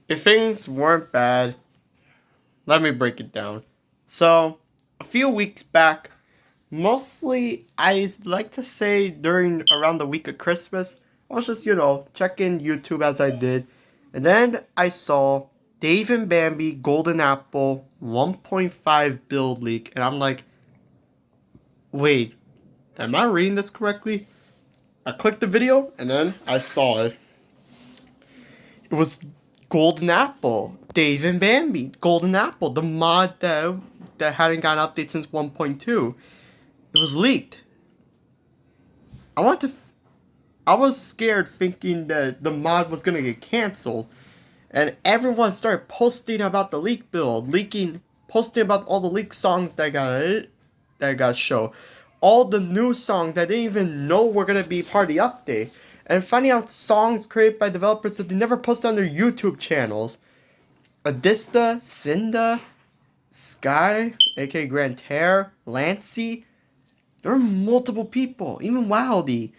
If things weren't bad, let me break it down. So, a few weeks back, mostly I like to say during around the week of Christmas, I was just, checking YouTube as I did. And then I saw Dave and Bambi Golden Apple 1.5 build leak. And I'm like, wait, am I reading this correctly? I clicked the video and then I saw it. It was Golden Apple, Dave and Bambi, Golden Apple, the mod that hadn't gotten updated since 1.2. It was leaked. I want to. I was scared thinking that the mod was gonna get canceled, and everyone started posting about the leak build, posting about all the leaked songs that got show, all the new songs I didn't even know were gonna be part of the update, and finding out songs created by developers that they never posted on their YouTube channels. Adista, Cinda, Sky, aka Grand Terror, Lancey. There were multiple people, even Wildy.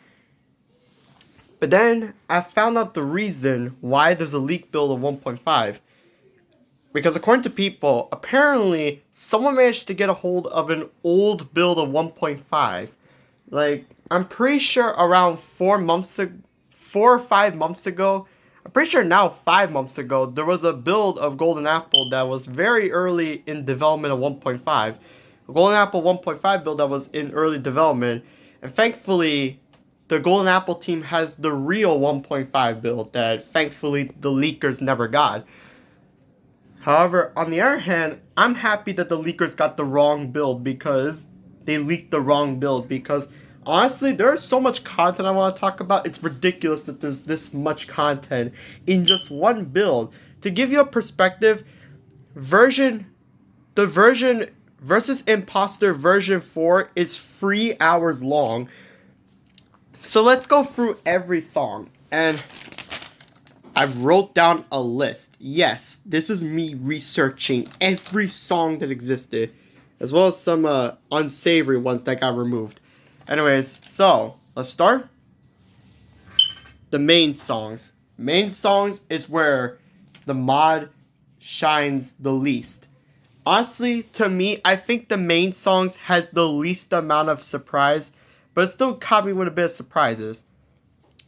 But then I found out the reason why there's a leak build of 1.5. Because according to people, apparently someone managed to get a hold of an old build of 1.5. Like, I'm pretty sure around 4 or 5 months ago, I'm pretty sure now 5 months ago, there was a build of Golden Apple that was very early in development of 1.5. A Golden Apple 1.5 build that was in early development. And thankfully, the Golden Apple team has the real 1.5 build that thankfully the leakers never got. However, on the other hand, I'm happy that the leakers got the wrong build because they leaked the wrong build. Because honestly, there's so much content I want to talk about. It's ridiculous that there's this much content in just one build. To give you a perspective, the version versus Imposter version 4 is 3 hours long. So let's go through every song. And I've wrote down a list. Yes, this is me researching every song that existed, as well as some unsavory ones that got removed. Anyways, so let's start. The main songs. Main songs is where the mod shines the least. Honestly, to me, I think the main songs has the least amount of surprise, but it still caught me with a bit of surprises.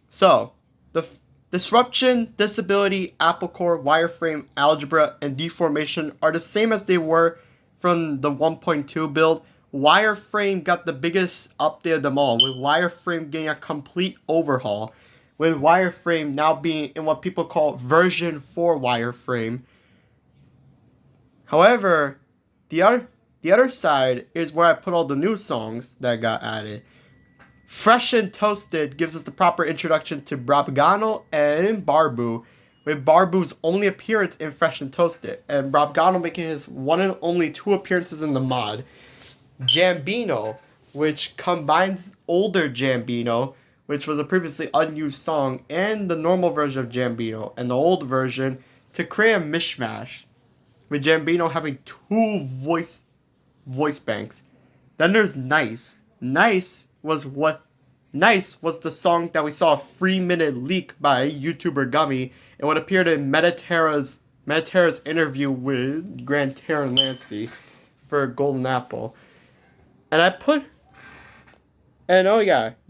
So, the disruption, disability, apple core, wireframe, algebra, and deformation are the same as they were from the 1.2 build. Wireframe got the biggest update of them all, with wireframe getting a complete overhaul, with wireframe now being in what people call version 4 wireframe. However, the other side is where I put all the new songs that got added. Fresh and Toasted gives us the proper introduction to Brabgano and Barbu, with Barbu's only appearance in Fresh and Toasted, and Brabgano making his one and only 2 appearances in the mod. Jambino, which combines older Jambino, which was a previously unused song, and the normal version of Jambino and the old version to create a mishmash, with Jambino having 2 voice banks. Then there's Nice. Nice was the song that we saw a 3-minute leak by YouTuber Gummy, and what appeared in Metaterra's interview with Grand Terror and Lancey for Golden Apple. You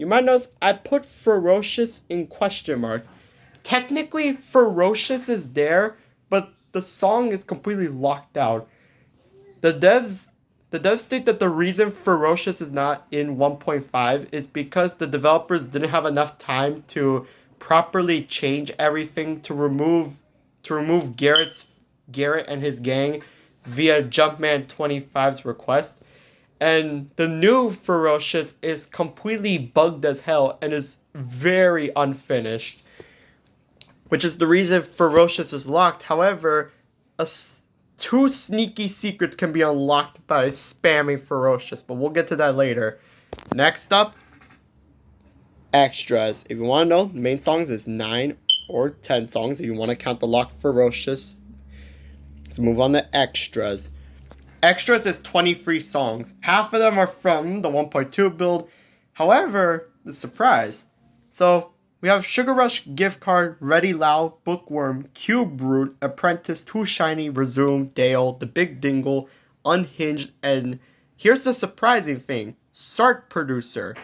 might notice I put Ferocious in question marks. Technically, Ferocious is there, but the song is completely locked out. The devs state that the reason Ferocious is not in 1.5 is because the developers didn't have enough time to properly change everything to remove Garrett and his gang via Jumpman 25's request. And the new Ferocious is completely bugged as hell and is very unfinished, which is the reason Ferocious is locked. However, 2 sneaky secrets can be unlocked by spamming Ferocious, but we'll get to that later. Next up, extras. If you want to know, the main songs is 9 or 10 songs if you want to count the locked Ferocious. Let's move on to extras. Extras is 23 songs. Half of them are from the 1.2 build. However, the surprise. So, We have Sugar Rush, Gift Card, Ready Lao, Bookworm, Cube Root, Apprentice, Too Shiny, Resume, Dale, The Big Dingle, Unhinged, and here's the surprising thing, Start Producer.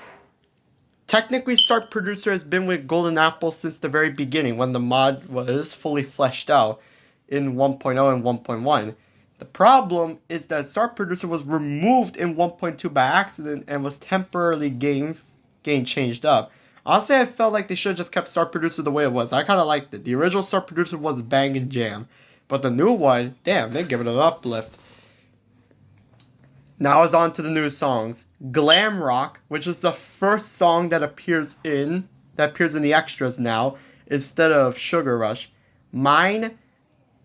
Technically, Start Producer has been with Golden Apple since the very beginning when the mod was fully fleshed out in 1.0 and 1.1. The problem is that Start Producer was removed in 1.2 by accident and was temporarily game changed up. Honestly, I felt like they should have just kept Start Producer the way it was. I kind of liked it. The original Start Producer was bang and jam. But the new one, damn, they give it an uplift. Now it's on to the new songs. Glam Rock, which is the first song that appears in the extras now, instead of Sugar Rush. Mine,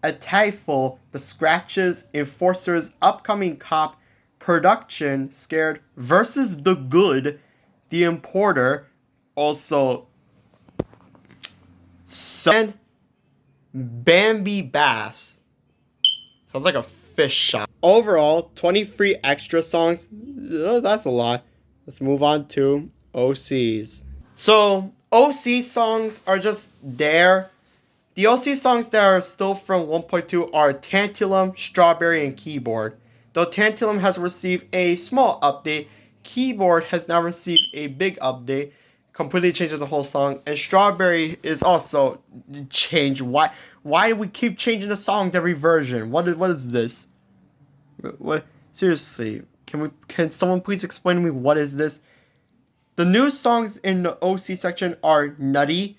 A Typeful, The Scratches, Enforcers, Upcoming Cop, Production, Scared, Versus The Good, The Importer, also and Bambi Bass. Sounds like a fish shop. Overall, 23 extra songs. That's a lot. Let's move on to OCs. So, OC songs are just there. The OC songs that are still from 1.2 are Tantalum, Strawberry, and Keyboard. Though Tantalum has received a small update, Keyboard has now received a big update, completely changing the whole song. And Strawberry is also changed. Why do we keep changing the songs every version? What is this? What? Seriously, can someone please explain to me what is this? The new songs in the OC section are Nutty,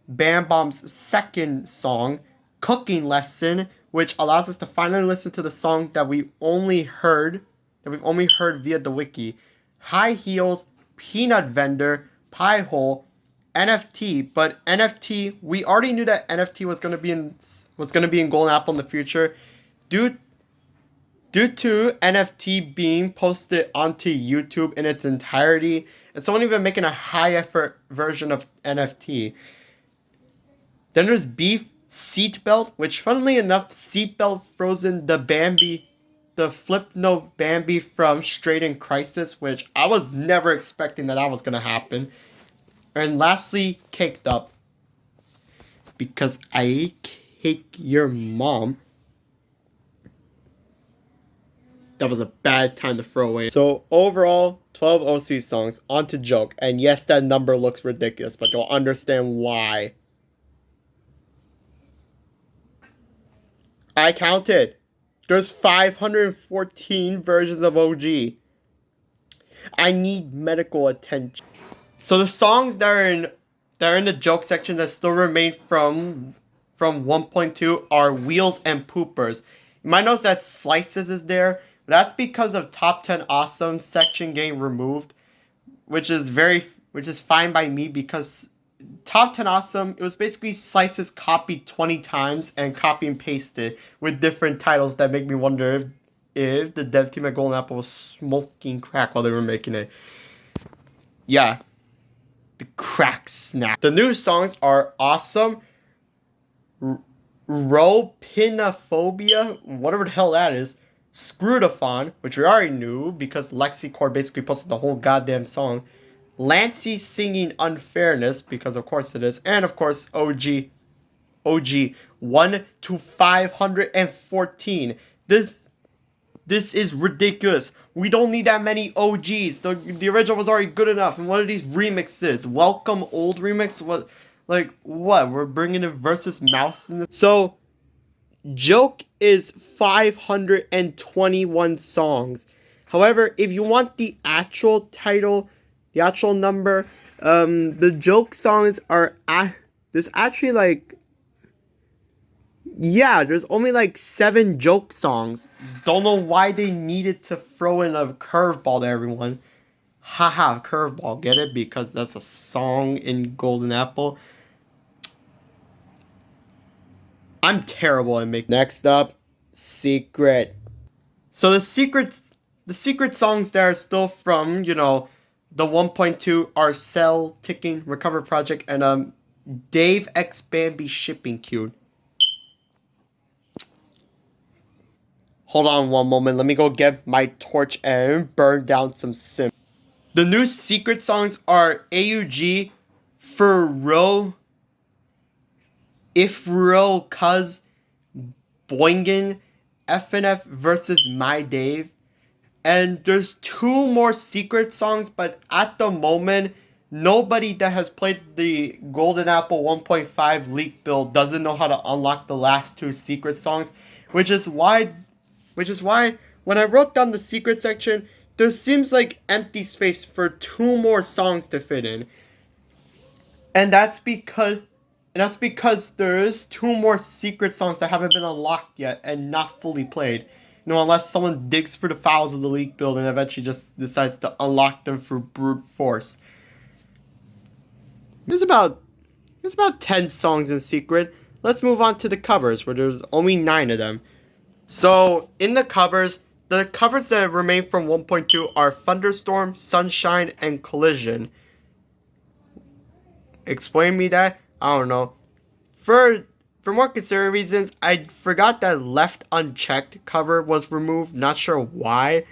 Bam Bomb's second song, Cooking Lesson, which allows us to finally listen to the song that we've only heard via the wiki. High Heels, Peanut Vendor, Pie Hole, NFT, but NFT, we already knew that NFT was gonna be in Golden Apple in the future, due to NFT being posted onto YouTube in its entirety, and someone even making a high effort version of NFT. Then there's Beef Seatbelt, which funnily enough, Seatbelt frozen the flip note Bambi from Straight in Crisis, which I was never expecting that was gonna happen. And lastly, Caked Up, because I cake your mom. That was a bad time to throw away. So overall, 12 OC songs, on to Joke. And yes, that number looks ridiculous, but you'll understand why. I counted. There's 514 versions of OG. I need medical attention. So the songs that are in the Joke section that still remain from 1.2 are Wheels and Poopers. You might notice that Slices is there. That's because of Top 10 Awesome section getting removed, which is fine by me, because Top 10 Awesome, it was basically Slices copied 20 times and copy and pasted with different titles that make me wonder if the dev team at Golden Apple was smoking crack while they were making it. Yeah. The crack snap. The new songs are Awesome, Ropinophobia, whatever the hell that is, Screwdathon, which we already knew because LexiCore basically posted the whole goddamn song, Lancey singing Unfairness, because of course it is, and of course OG 1 to 514. This is ridiculous. We don't need that many OGs. The original was already good enough. And what are these remixes? Welcome Old remix? What? We're bringing in Versus Mouse in this? So, Joke is 521 songs. However, if you want the actual title, the actual number, the Joke songs are there's actually there's only 7 Joke songs. Don't know why they needed to throw in a curveball to everyone. Haha, curveball, get it? Because that's a song in Golden Apple. I'm terrible at making. Next up, Secret. So the secret songs that are still from, the 1.2 are Cell, Ticking, Recover Project, and Dave X Bambi Shipping Queue. Hold on one moment. Let me go get my torch and burn down some Sims. The new secret songs are AUG, for real, if real, cuz Boingen, FNF versus My Dave. And there's 2 more secret songs, but at the moment, nobody that has played the Golden Apple 1.5 leak build doesn't know how to unlock the last 2 secret songs, which is why when I wrote down the secret section, there seems like empty space for 2 more songs to fit in. And that's because there is 2 more secret songs that haven't been unlocked yet and not fully played. Unless someone digs through the files of the leak build and eventually just decides to unlock them through brute force. There's about 10 songs in secret. Let's move on to the covers, where there's only 9 of them. So, in the covers that remain from 1.2 are Thunderstorm, Sunshine, and Collision. Explain me that? I don't know. For more considerate reasons, I forgot that Left Unchecked cover was removed. Not sure why,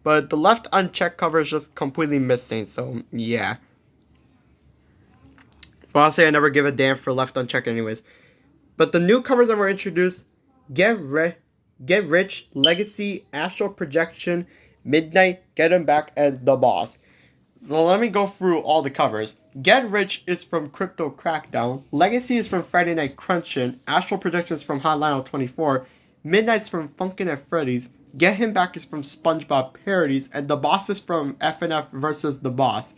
but the Left Unchecked cover is just completely missing, so yeah. But I'll say I never give a damn for Left Unchecked anyways. But the new covers that were introduced, Get Rich, Legacy, Astral Projection, Midnight, Get 'Em Back, and The Boss. So let me go through all the covers. Get Rich is from Crypto Crackdown. Legacy is from Friday Night Crunchin'. Astral Projection is from Hotline 24. Midnight's from Funkin' at Freddy's. Get Him Back is from SpongeBob Parodies. And The Boss is from FNF vs. The Boss.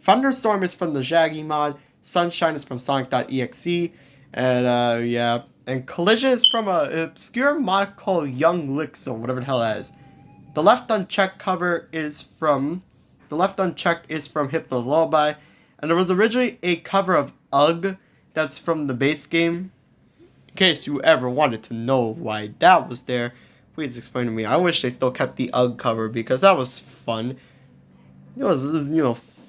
Thunderstorm is from the Shaggy mod. Sunshine is from Sonic.exe. And yeah. And Collision is from an obscure mod called Young Lixo, whatever the hell that is. The Left Unchecked cover is from Hypno's Lullaby. And there was originally a cover of Ugh that's from the base game. In case you ever wanted to know why that was there, please explain to me. I wish they still kept the Ugh cover because that was fun. It was,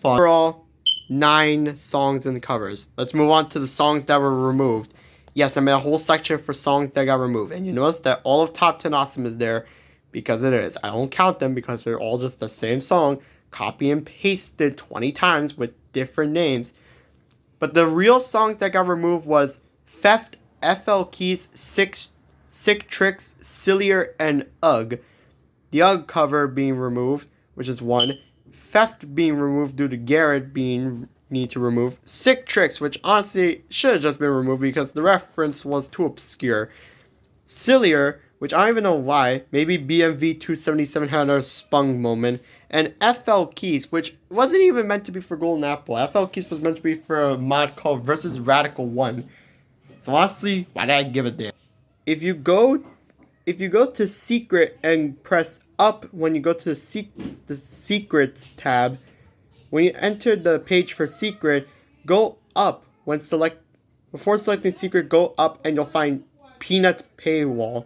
fun. Overall, 9 songs and covers. Let's move on to the songs that were removed. Yes, I made a whole section for songs that got removed. And you notice that all of Top 10 Awesome is there because it is. I don't count them because they're all just the same song, copy and pasted 20 times with different names. But the real songs that got removed was Theft, FL Keys, Sick Tricks, Sillier, and Ugh. The Ugh cover being removed, which is 1. Theft being removed due to Garrett being need to remove. Sick Tricks, which honestly should have just been removed because the reference was too obscure. Sillier, which I don't even know why. Maybe BMV 277 had a spung moment. And FL Keys, which wasn't even meant to be for Golden Apple. FL Keys was meant to be for a mod called Versus Radical 1. So honestly, why did I give it there? If you go to Secret and press up when you go to the Secrets tab, when you enter the page for Secret, go up before selecting Secret, go up and you'll find Peanut Paywall.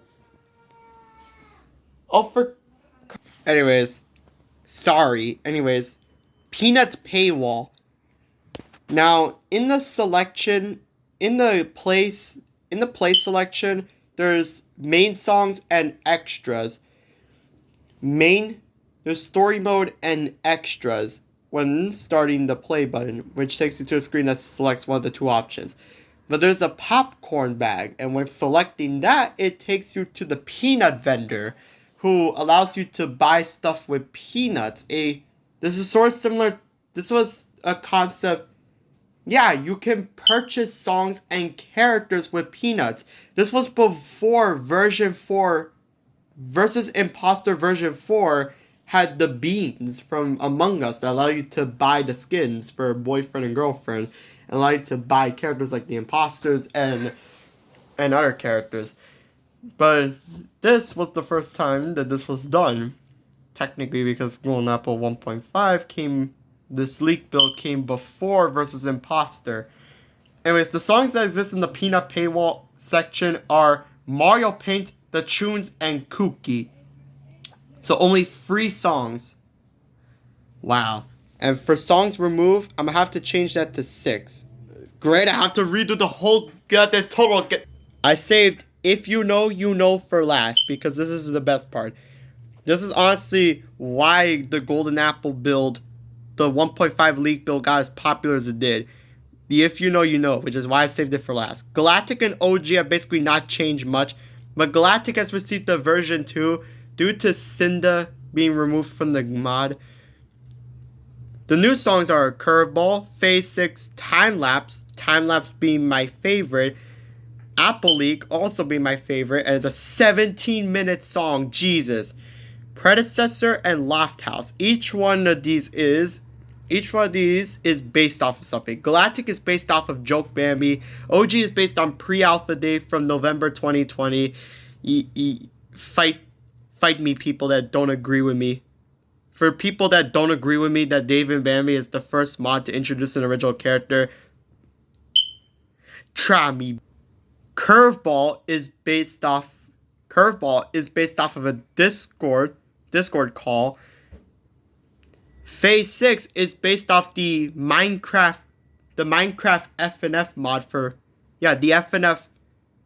Anyways, Peanut Paywall. Now, in the play selection, there's main songs and extras. There's story mode and extras when starting the play button, which takes you to a screen that selects one of the 2 options. But there's a popcorn bag, and when selecting that, it takes you to the peanut vendor, who allows you to buy stuff with peanuts. This is sort of similar. This was a concept. Yeah, you can purchase songs and characters with peanuts. This was before version 4, versus Imposter version 4, had the beans from Among Us that allow you to buy the skins for boyfriend and girlfriend, and allow you to buy characters like the imposters and other characters. But this was the first time that this was done, technically, because Golden Apple 1.5 this leak build came before versus Imposter. Anyways, the songs that exist in the Peanut Paywall section are Mario Paint, The Tunes, and Kooky. So only 3 songs. Wow. And for songs removed, I'm going to have to change that to 6. Great, I have to redo the whole goddamn total. I saved If You Know for last because this is the best part. This is honestly why the Golden Apple build, the 1.5 leak build, got as popular as it did. The If You Know, You Know, which is why I saved it for last. Galactic and OG have basically not changed much, but Galactic has received a version 2 due to Cinda being removed from the mod. The new songs are Curveball, Phase 6, Time Lapse being my favorite, Apple Leak also being my favorite, and it's a 17-minute song, Jesus. Predecessor and Loft House. Each one of these is based off of something. Galactic is based off of Joke Bambi. OG is based on Pre-Alpha Day from November 2020. Fight me, people that don't agree with me. For people that don't agree with me that Dave and Bambi is the first mod to introduce an original character, try me. Curveball is based off of a Discord call. Phase 6 is based off the Minecraft FNF mod for the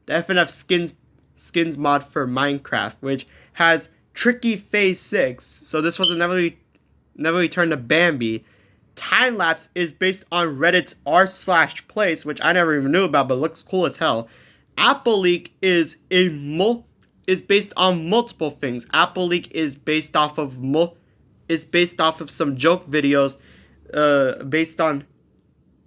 FNF skins mod for Minecraft, which has Tricky Phase 6. So this was a never return to Bambi. Time Lapse is based on Reddit's r/place, which I never even knew about, but looks cool as hell. Apple Leak is based on multiple things. Apple Leak is based off of some joke videos.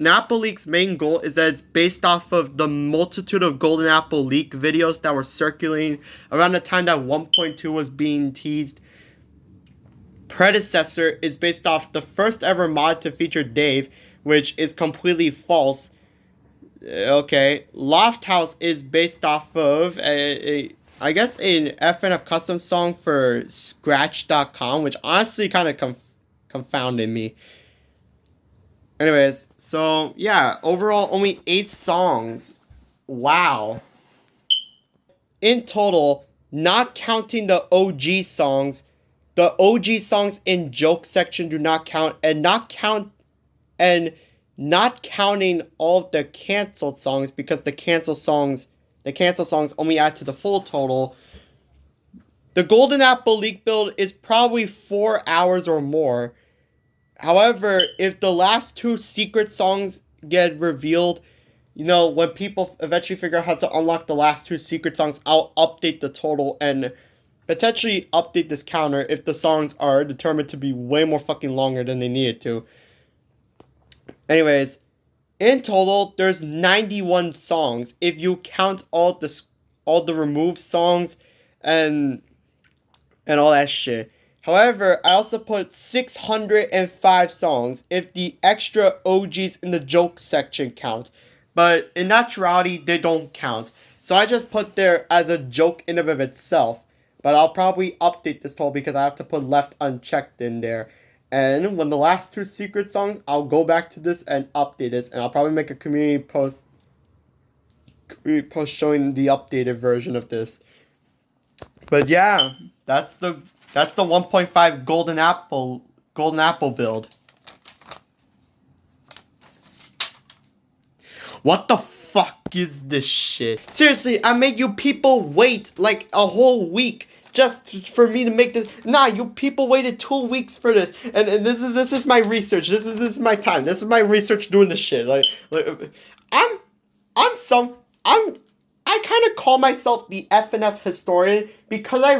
Apple Leak's main goal is that it's based off of the multitude of Golden Apple Leak videos that were circulating around the time that 1.2 was being teased. Predecessor is based off the first ever mod to feature Dave, which is completely false. Okay, Loft House is based off of I guess an FNF custom song for Scratch.com, which honestly kind of confounded me. Anyways, so yeah, overall only 8 songs. Wow. In total, not counting the OG songs in joke section do not count, and not counting all of the canceled songs, because the canceled songs only add to the full total. The Golden Apple Leak build is probably 4 hours or more. However, if the last 2 secret songs get revealed, when people eventually figure out how to unlock the last 2 secret songs, I'll update the total and potentially update this counter if the songs are determined to be way more fucking longer than they needed to. Anyways, in total, there's 91 songs if you count all the removed songs and all that shit. However, I also put 605 songs if the extra OGs in the joke section count. But in actuality, they don't count. So I just put there as a joke in and of itself. But I'll probably update this total because I have to put left unchecked in there. And when the last 2 secret songs, I'll go back to this and update this. And I'll probably make a community post showing the updated version of this. But yeah, that's the 1.5 Golden Apple build. What the fuck is this shit? Seriously, I made you people wait like a whole week just for me to make this. Nah, you people waited 2 weeks for this, and this is my research. This is my time. This is my research doing this shit. Like I kind of call myself the FNF historian because I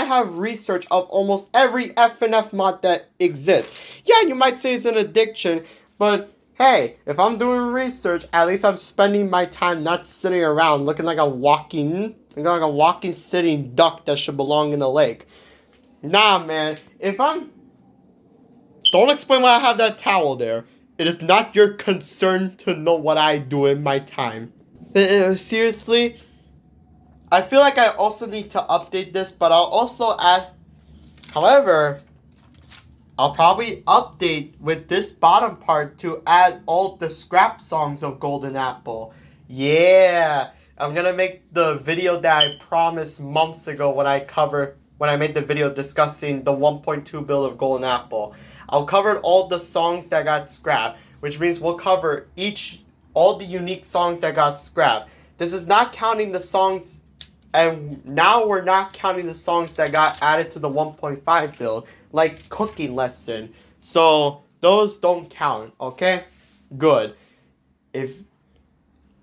have research of almost every FNF mod that exists. Yeah, you might say it's an addiction, but hey, if I'm doing research, at least I'm spending my time not sitting around looking like a walking sitting duck that should belong in the lake. Nah, man. Don't explain why I have that towel there. It is not your concern to know what I do in my time. Seriously, I feel like I also need to update this, but I'll also add. However, I'll probably update with this bottom part to add all the scrap songs of Golden Apple. Yeah, I'm gonna make the video that I promised months ago when I made the video discussing the 1.2 build of Golden Apple. I'll cover all the songs that got scrapped, which means we'll cover all the unique songs that got scrapped. This is not counting the songs, and now we're not counting the songs that got added to the 1.5 build, like Cooking Lesson. So those don't count, okay? Good.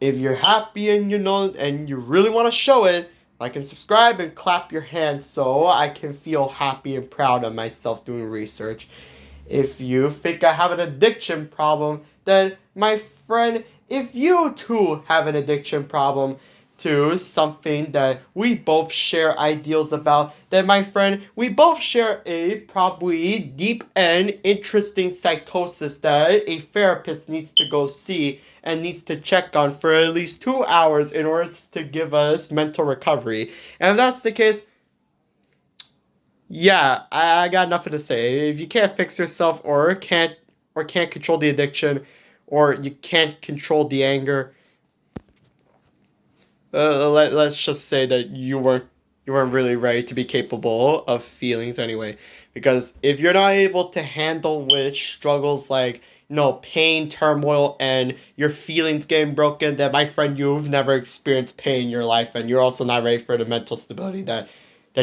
if you're happy and and you really want to show it, like and subscribe and clap your hands so I can feel happy and proud of myself doing research. If you think I have an addiction problem, then my friend, if you too have an addiction problem to something that we both share ideals about, then my friend, we both share a probably deep and interesting psychosis that a therapist needs to go see and needs to check on for at least 2 hours in order to give us mental recovery. And if that's the case, yeah, I got nothing to say. If you can't fix yourself or can't control the addiction, or you can't control the anger, let's just say that you weren't really ready to be capable of feelings anyway. Because if you're not able to handle with struggles like pain, turmoil, and your feelings getting broken, then my friend, you've never experienced pain in your life, and you're also not ready for the mental stability that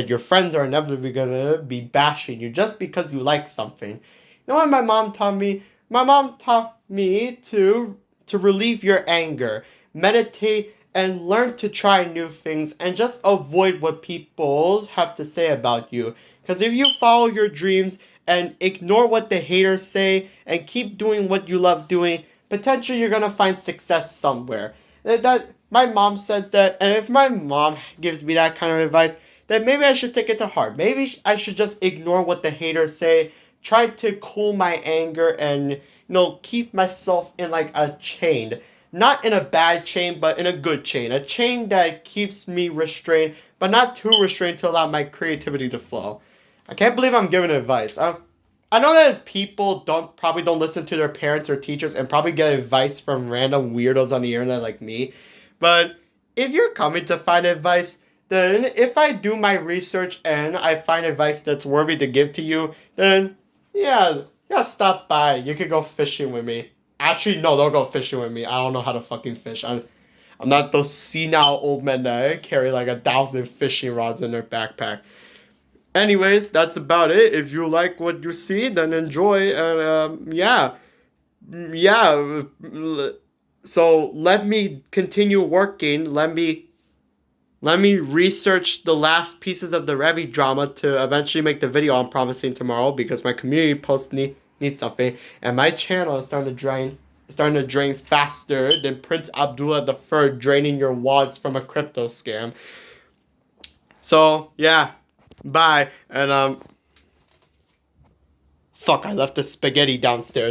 your friends are inevitably gonna be bashing you just because you like something. You know what my mom taught me? My mom taught me to relieve your anger, meditate, and learn to try new things and just avoid what people have to say about you. Because if you follow your dreams and ignore what the haters say and keep doing what you love doing, potentially you're gonna find success somewhere. That my mom says that, and if my mom gives me that kind of advice, then maybe I should take it to heart. Maybe I should just ignore what the haters say, try to cool my anger, and keep myself in like a chain. Not in a bad chain, but in a good chain. A chain that keeps me restrained, but not too restrained to allow my creativity to flow. I can't believe I'm giving advice. I know that people probably don't listen to their parents or teachers and probably get advice from random weirdos on the internet like me. But if you're coming to find advice, then if I do my research and I find advice that's worthy to give to you, then yeah, stop by. You could go fishing with me. Actually, no, don't go fishing with me. I don't know how to fucking fish. I'm not those senile old men that carry like 1,000 fishing rods in their backpack. Anyways, that's about it. If you like what you see, then enjoy. And yeah. So let me continue working. Let me research the last pieces of the Revy drama to eventually make the video I'm promising tomorrow, because my community post needs something, and my channel is starting to drain faster than Prince Abdullah III draining your wads from a crypto scam. So yeah, bye. And fuck, I left the spaghetti downstairs.